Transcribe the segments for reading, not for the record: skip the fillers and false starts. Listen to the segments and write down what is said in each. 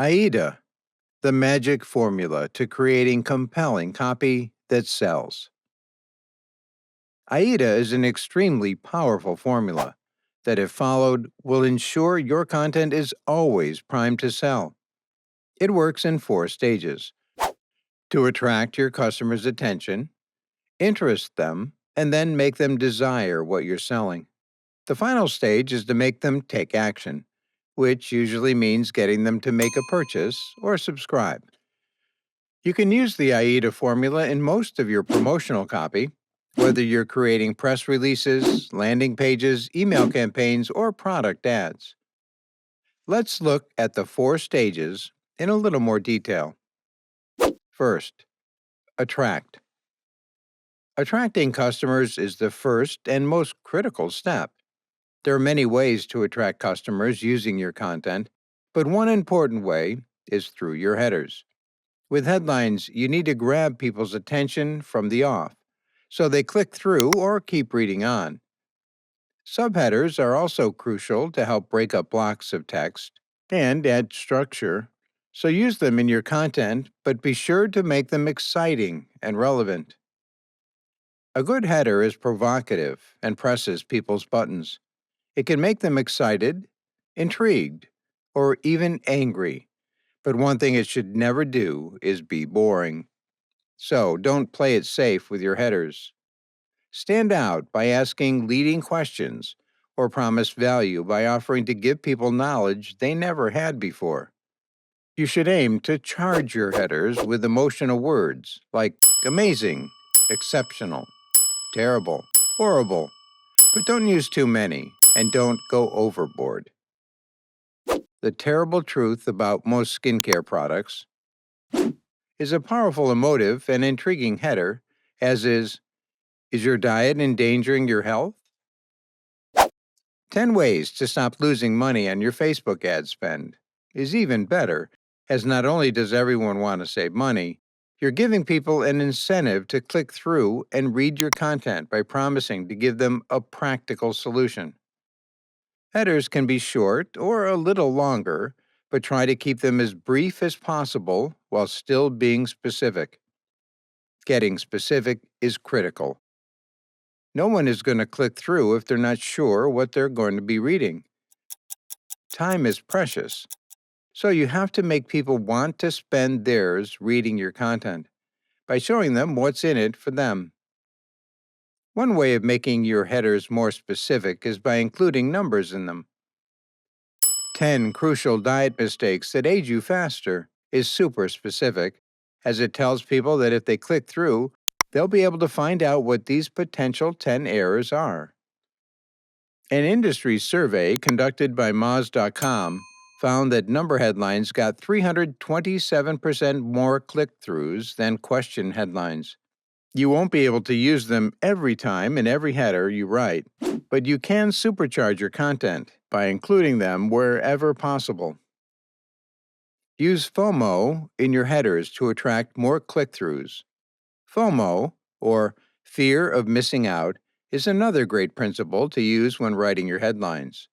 AIDA, the magic formula to creating compelling copy that sells. AIDA is an extremely powerful formula that, if followed, will ensure your content is always primed to sell. It works in 4 stages: to attract your customers' attention, interest them, and then make them desire what you're selling. The final stage is to make them take action, which usually means getting them to make a purchase or subscribe. You can use the AIDA formula in most of your promotional copy, whether you're creating press releases, landing pages, email campaigns, or product ads. Let's look at the 4 stages in a little more detail. First, attract. Attracting customers is the first and most critical step. There are many ways to attract customers using your content, but one important way is through your headers. With headlines, you need to grab people's attention from the off, so they click through or keep reading on. Subheaders are also crucial to help break up blocks of text and add structure, so use them in your content, but be sure to make them exciting and relevant. A good header is provocative and presses people's buttons. It can make them excited, intrigued, or even angry. But one thing it should never do is be boring. So don't play it safe with your headers. Stand out by asking leading questions or promise value by offering to give people knowledge they never had before. You should aim to charge your headers with emotional words like amazing, exceptional, terrible, horrible, but don't use too many and don't go overboard. The terrible truth about most skincare products is a powerful, emotive, and intriguing header, as is your diet endangering your health? 10 ways to stop losing money on your Facebook ad spend is even better, as not only does everyone want to save money, you're giving people an incentive to click through and read your content by promising to give them a practical solution. Headers can be short or a little longer, but try to keep them as brief as possible while still being specific. Getting specific is critical. No one is going to click through if they're not sure what they're going to be reading. Time is precious, so you have to make people want to spend theirs reading your content by showing them what's in it for them. One way of making your headers more specific is by including numbers in them. 10 crucial diet mistakes that age you faster is super specific, as it tells people that if they click through, they'll be able to find out what these potential 10 errors are. An industry survey conducted by Moz.com found that number headlines got 327% more click-throughs than question headlines. You won't be able to use them every time in every header you write, but you can supercharge your content by including them wherever possible. Use FOMO in your headers to attract more click-throughs. FOMO, or fear of missing out, is another great principle to use when writing your headlines.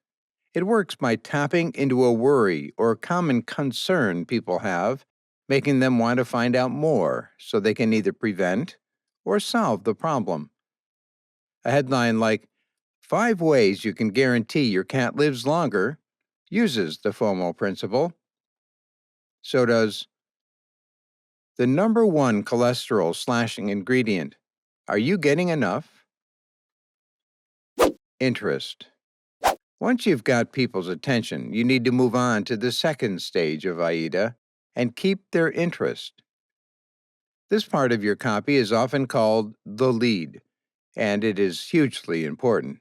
It works by tapping into a worry or common concern people have, making them want to find out more so they can either prevent or solve the problem. A headline like 5 Ways You Can Guarantee Your Cat Lives Longer uses the FOMO principle. So does the number one cholesterol slashing ingredient. Are you getting enough? Interest. Once you've got people's attention, you need to move on to the second stage of AIDA and keep their interest. This part of your copy is often called the lead, and it is hugely important.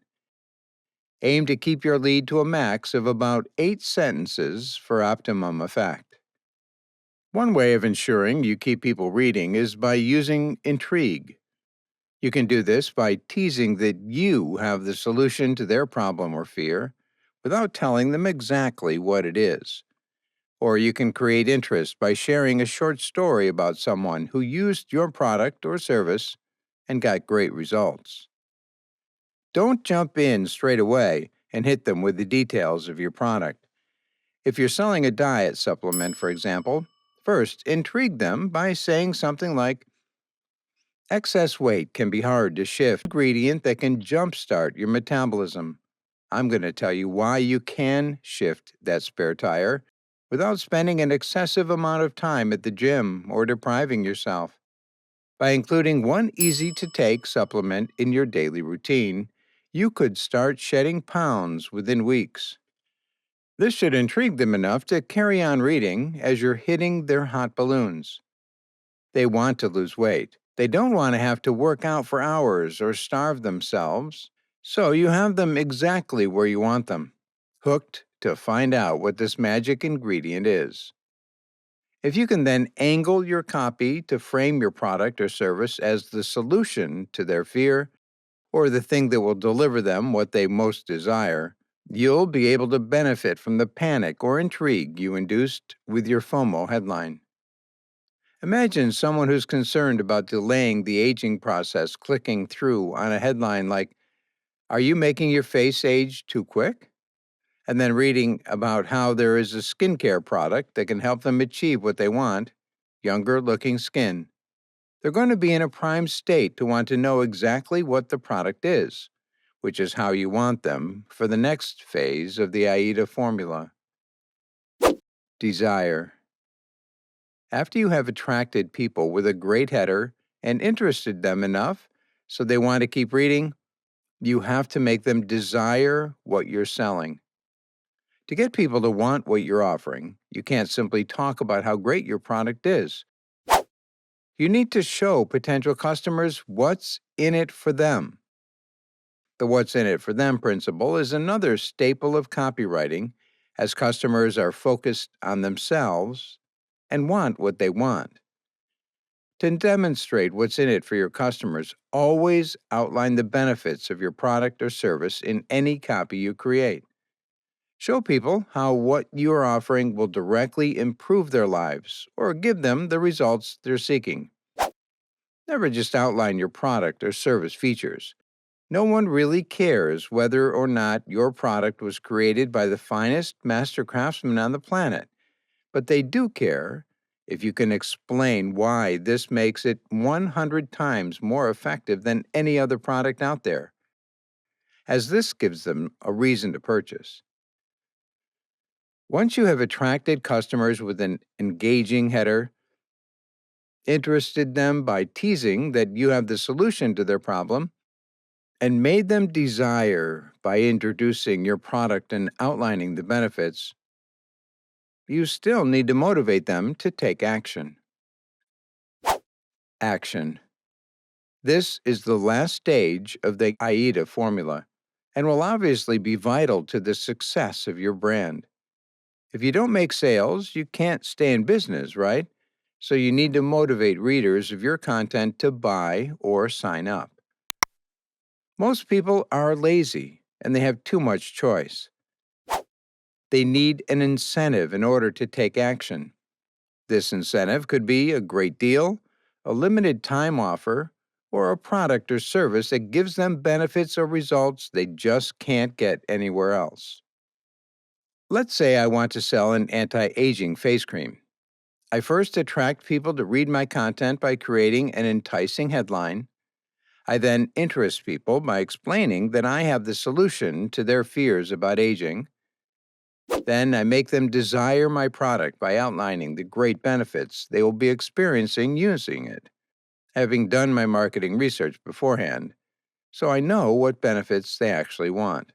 Aim to keep your lead to a max of about 8 sentences for optimum effect. One way of ensuring you keep people reading is by using intrigue. You can do this by teasing that you have the solution to their problem or fear without telling them exactly what it is. Or you can create interest by sharing a short story about someone who used your product or service and got great results. Don't jump in straight away and hit them with the details of your product. If you're selling a diet supplement, for example, first intrigue them by saying something like, excess weight can be hard to shift. Ingredient that can jumpstart your metabolism. I'm going to tell you why you can shift that spare tire without spending an excessive amount of time at the gym or depriving yourself. By including one easy to take supplement in your daily routine, you could start shedding pounds within weeks. This should intrigue them enough to carry on reading as you're hitting their hot balloons. They want to lose weight. They don't want to have to work out for hours or starve themselves. So you have them exactly where you want them, hooked to find out what this magic ingredient is. If you can then angle your copy to frame your product or service as the solution to their fear or the thing that will deliver them what they most desire, you'll be able to benefit from the panic or intrigue you induced with your FOMO headline. Imagine someone who's concerned about delaying the aging process clicking through on a headline like, are you making your face age too quick? And then reading about how there is a skincare product that can help them achieve what they want, younger looking skin. They're going to be in a prime state to want to know exactly what the product is, which is how you want them for the next phase of the AIDA formula. Desire. After you have attracted people with a great header and interested them enough so they want to keep reading, you have to make them desire what you're selling. To get people to want what you're offering, you can't simply talk about how great your product is. You need to show potential customers what's in it for them. The what's in it for them principle is another staple of copywriting, as customers are focused on themselves and want what they want. To demonstrate what's in it for your customers, always outline the benefits of your product or service in any copy you create. Show people how what you are offering will directly improve their lives or give them the results they're seeking. Never just outline your product or service features. No one really cares whether or not your product was created by the finest master craftsman on the planet, but they do care if you can explain why this makes it 100 times more effective than any other product out there, as this gives them a reason to purchase. Once you have attracted customers with an engaging header, interested them by teasing that you have the solution to their problem, and made them desire by introducing your product and outlining the benefits, you still need to motivate them to take action. Action. This is the last stage of the AIDA formula and will obviously be vital to the success of your brand. If you don't make sales, you can't stay in business, right? So you need to motivate readers of your content to buy or sign up. Most people are lazy and they have too much choice. They need an incentive in order to take action. This incentive could be a great deal, a limited time offer, or a product or service that gives them benefits or results they just can't get anywhere else. Let's say I want to sell an anti-aging face cream. I first attract people to read my content by creating an enticing headline. I then interest people by explaining that I have the solution to their fears about aging. Then I make them desire my product by outlining the great benefits they will be experiencing using it, having done my marketing research beforehand, so I know what benefits they actually want.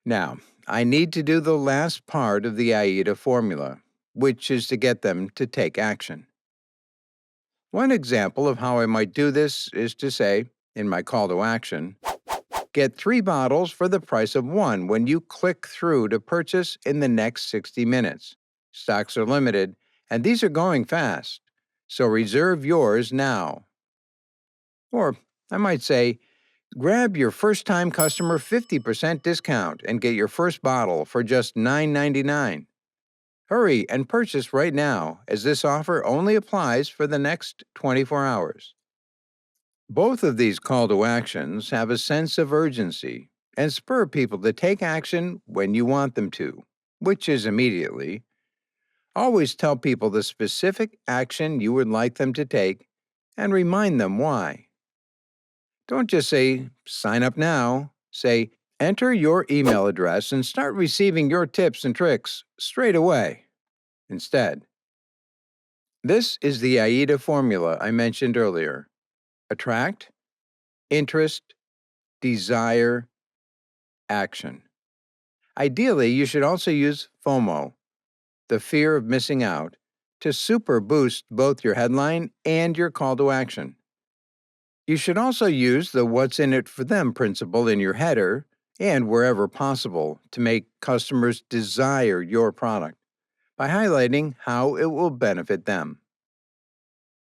Now, I need to do the last part of the AIDA formula, which is to get them to take action. One example of how I might do this is to say, in my call to action, get 3 bottles for the price of 1 when you click through to purchase in the next 60 minutes. Stocks are limited, and these are going fast, so reserve yours now. Or I might say, grab your first-time customer 50% discount and get your first bottle for just $9.99. Hurry and purchase right now, as this offer only applies for the next 24 hours. Both of these call to actions have a sense of urgency and spur people to take action when you want them to. which is immediately. Always tell people the specific action you would like them to take and remind them why. Don't just say, sign up now. Say, enter your email address and start receiving your tips and tricks straight away. Instead, this is the AIDA formula I mentioned earlier: attract, interest, desire, action. Ideally, you should also use FOMO, the fear of missing out, to super boost both your headline and your call to action. You should also use the what's in it for them principle in your header and wherever possible to make customers desire your product by highlighting how it will benefit them.